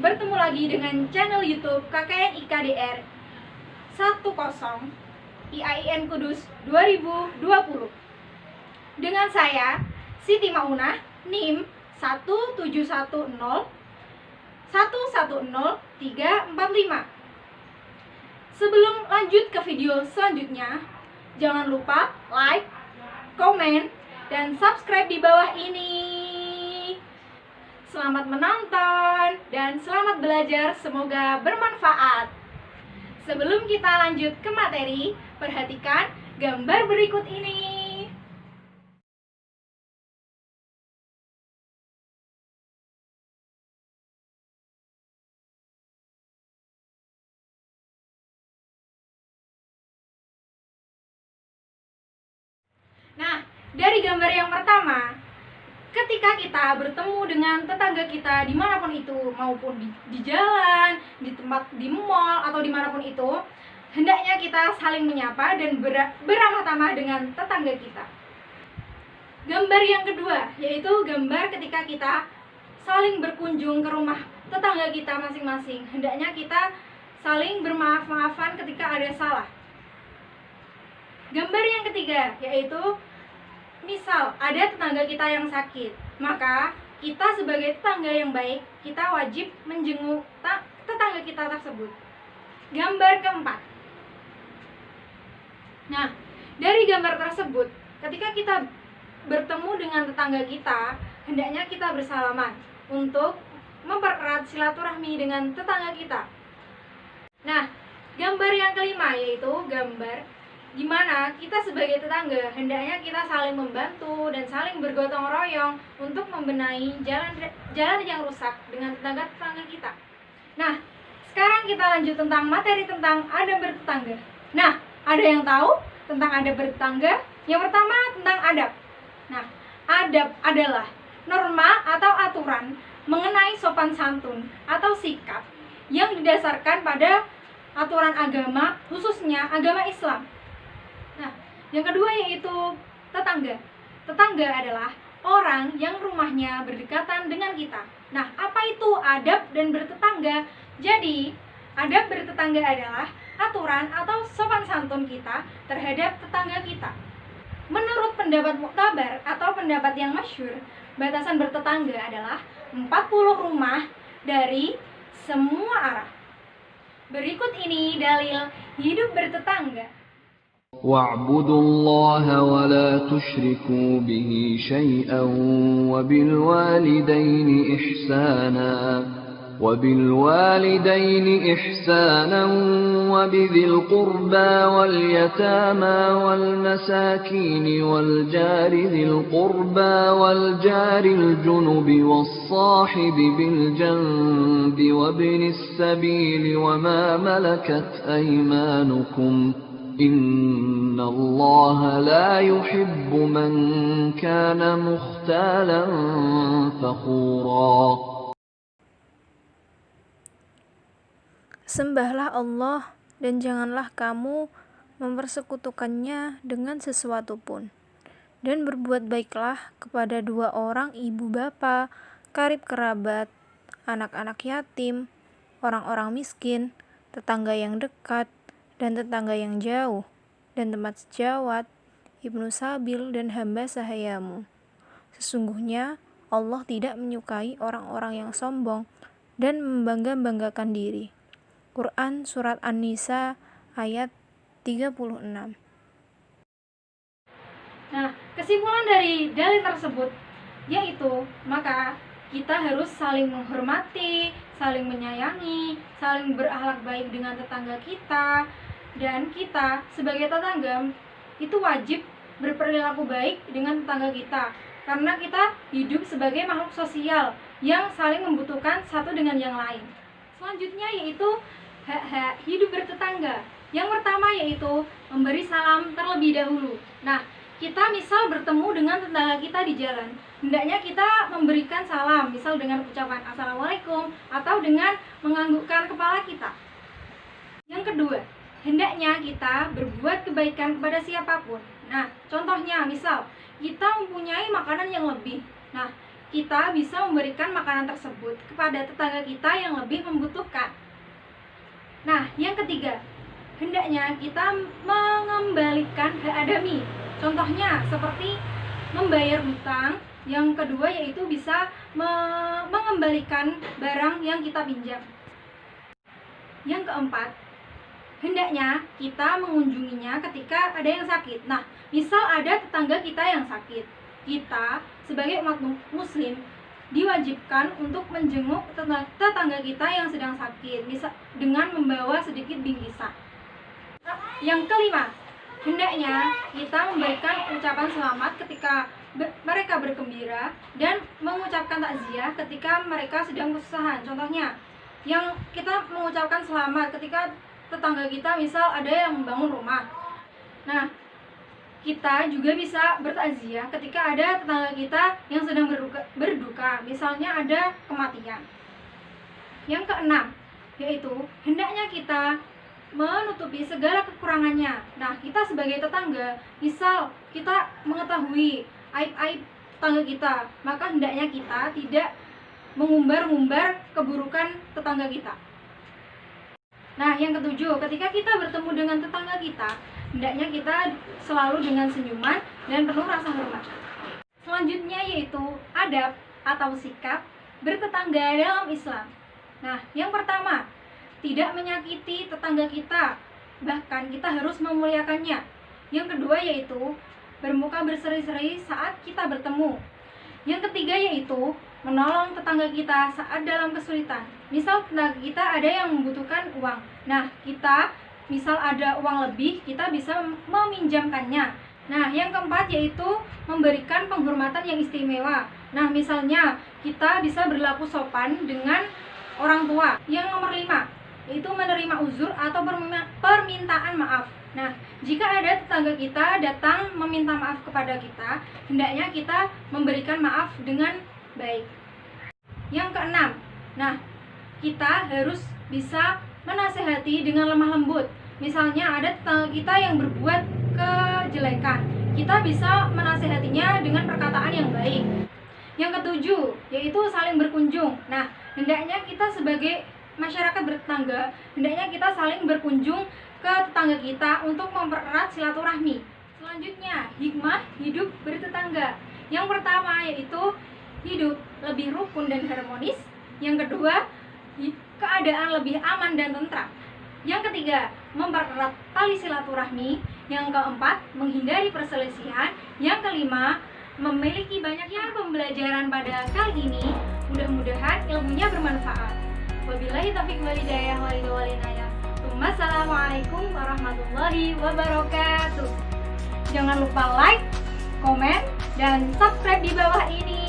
bertemu lagi dengan channel YouTube KKN IKDR 10 IAIN Kudus 2020 dengan saya Siti Maunah, NIM 1710110-345. Sebelum lanjut ke video selanjutnya, jangan lupa like, komen, dan subscribe di bawah ini. Selamat menonton dan selamat belajar, semoga bermanfaat. Sebelum kita lanjut ke materi, perhatikan gambar berikut ini. Nah, dari gambar yang pertama, ketika kita bertemu dengan tetangga kita dimanapun itu, maupun di jalan, di tempat, di mall, atau dimanapun itu, hendaknya kita saling menyapa dan beramah tamah dengan tetangga kita. Gambar yang kedua, yaitu gambar ketika kita saling berkunjung ke rumah tetangga kita masing-masing. Hendaknya kita saling bermaaf-maafan ketika ada salah. Gambar yang ketiga, yaitu misal ada tetangga kita yang sakit, maka kita sebagai tetangga yang baik, kita wajib menjenguk tetangga kita tersebut. Gambar keempat. Nah, dari gambar tersebut, ketika kita bertemu dengan tetangga kita, hendaknya kita bersalaman untuk mempererat silaturahmi dengan tetangga kita. Nah, gambar yang kelima yaitu gambar di mana kita sebagai tetangga hendaknya kita saling membantu dan saling bergotong royong untuk membenahi jalan yang rusak dengan tetangga-tetangga kita. Nah, sekarang kita lanjut tentang materi tentang adab bertetangga. Nah, ada yang tahu tentang adab bertetangga? Yang pertama tentang adab. Nah, adab adalah norma atau aturan mengenai sopan santun atau sikap yang didasarkan pada aturan agama, khususnya agama Islam. Nah, yang kedua yaitu tetangga. Tetangga adalah orang yang rumahnya berdekatan dengan kita. Nah, apa itu adab dan bertetangga? Jadi, adab bertetangga adalah aturan atau sopan santun kita terhadap tetangga kita. Menurut pendapat muktabar atau pendapat yang masyhur, batasan bertetangga adalah 40 rumah dari semua arah. Berikut ini dalil hidup bertetangga. واعبدوا الله ولا تشركوا به شيئا وبالوالدين إحسانا وبذي القربى واليتامى والمساكين والجار ذي القربى والجار الجنب والصاحب بالجنب وابن السبيل وما ملكت أيمانكم إن الله لا يحب من كان مختالا فخورا. Sembahlah Allah dan janganlah kamu mempersekutukannya dengan sesuatu pun. Dan berbuat baiklah kepada dua orang ibu bapa, karib kerabat, anak-anak yatim, orang-orang miskin, tetangga yang dekat, dan tetangga yang jauh, dan teman sejawat, ibnu sabil, dan hamba sahayamu. Sesungguhnya Allah tidak menyukai orang-orang yang sombong dan membangga-banggakan diri. Quran Surat An-Nisa ayat 36. Nah, kesimpulan dari dalil tersebut yaitu maka kita harus saling menghormati, saling menyayangi, saling berakhlak baik dengan tetangga kita, dan kita sebagai tetangga itu wajib berperilaku baik dengan tetangga kita, karena kita hidup sebagai makhluk sosial yang saling membutuhkan satu dengan yang lain. Selanjutnya yaitu hak-hak hidup bertetangga. Yang pertama yaitu memberi salam terlebih dahulu. Nah, kita misal bertemu dengan tetangga kita di jalan, hendaknya kita memberikan salam, misal dengan ucapan Assalamualaikum atau dengan menganggukkan kepala kita. Yang kedua, hendaknya kita berbuat kebaikan kepada siapapun. Nah, contohnya misal kita mempunyai makanan yang lebih. Nah, kita bisa memberikan makanan tersebut kepada tetangga kita yang lebih membutuhkan. Nah, yang ketiga, hendaknya kita mengembalikan hak adami. Contohnya seperti membayar hutang. Yang kedua yaitu bisa mengembalikan barang yang kita pinjam. Yang keempat, hendaknya kita mengunjunginya ketika ada yang sakit. Nah, misal ada tetangga kita yang sakit, kita sebagai umat muslim diwajibkan untuk menjenguk tetangga kita yang sedang sakit, misal dengan membawa sedikit bingkisan. Yang kelima, hendaknya kita memberikan ucapan selamat ketika mereka bergembira dan mengucapkan takziah ketika mereka sedang kesusahan. Contohnya, yang kita mengucapkan selamat ketika tetangga kita misal ada yang membangun rumah. Nah, kita juga bisa bertakziah ketika ada tetangga kita yang sedang berduka, misalnya ada kematian. Yang keenam, yaitu hendaknya kita menutupi segala kekurangannya. Nah, kita sebagai tetangga, misal kita mengetahui aib-aib tetangga kita, maka hendaknya kita tidak mengumbar-ngumbar keburukan tetangga kita. Nah, yang ketujuh, ketika kita bertemu dengan tetangga kita, hendaknya kita selalu dengan senyuman dan penuh rasa hormat. Selanjutnya yaitu adab atau sikap bertetangga dalam Islam. Nah, yang pertama, tidak menyakiti tetangga kita, bahkan kita harus memuliakannya. Yang kedua yaitu bermuka berseri-seri saat kita bertemu. Yang ketiga yaitu menolong tetangga kita saat dalam kesulitan. Misal tetangga kita ada yang membutuhkan uang. Nah, kita misal ada uang lebih, kita bisa meminjamkannya. Nah, yang keempat yaitu memberikan penghormatan yang istimewa. Nah, misalnya kita bisa berlaku sopan dengan orang tua. Yang nomor 5 yaitu menerima uzur atau permintaan maaf. Nah, jika ada tetangga kita datang meminta maaf kepada kita, hendaknya kita memberikan maaf dengan baik. Yang keenam, nah, kita harus bisa menasehati dengan lemah lembut. Misalnya ada tetangga kita yang berbuat kejelekan, kita bisa menasehatinya dengan perkataan yang baik. Yang ketujuh, yaitu saling berkunjung. Nah, hendaknya kita sebagai masyarakat bertetangga, hendaknya kita saling berkunjung ke tetangga kita untuk mempererat silaturahmi. Selanjutnya, hikmah hidup bertetangga. Yang pertama yaitu hidup lebih rukun dan harmonis. Yang kedua, keadaan lebih aman dan tentram. Yang ketiga, mempererat tali silaturahmi. Yang keempat, menghindari perselisihan. Yang kelima, memiliki banyaknya pembelajaran pada kali ini. Mudah-mudahan ilmunya bermanfaat. Wabillahi taufiq wal hidayah wal inayah. Wassalamualaikum warahmatullahi wabarakatuh. Jangan lupa like, komen, dan subscribe di bawah ini.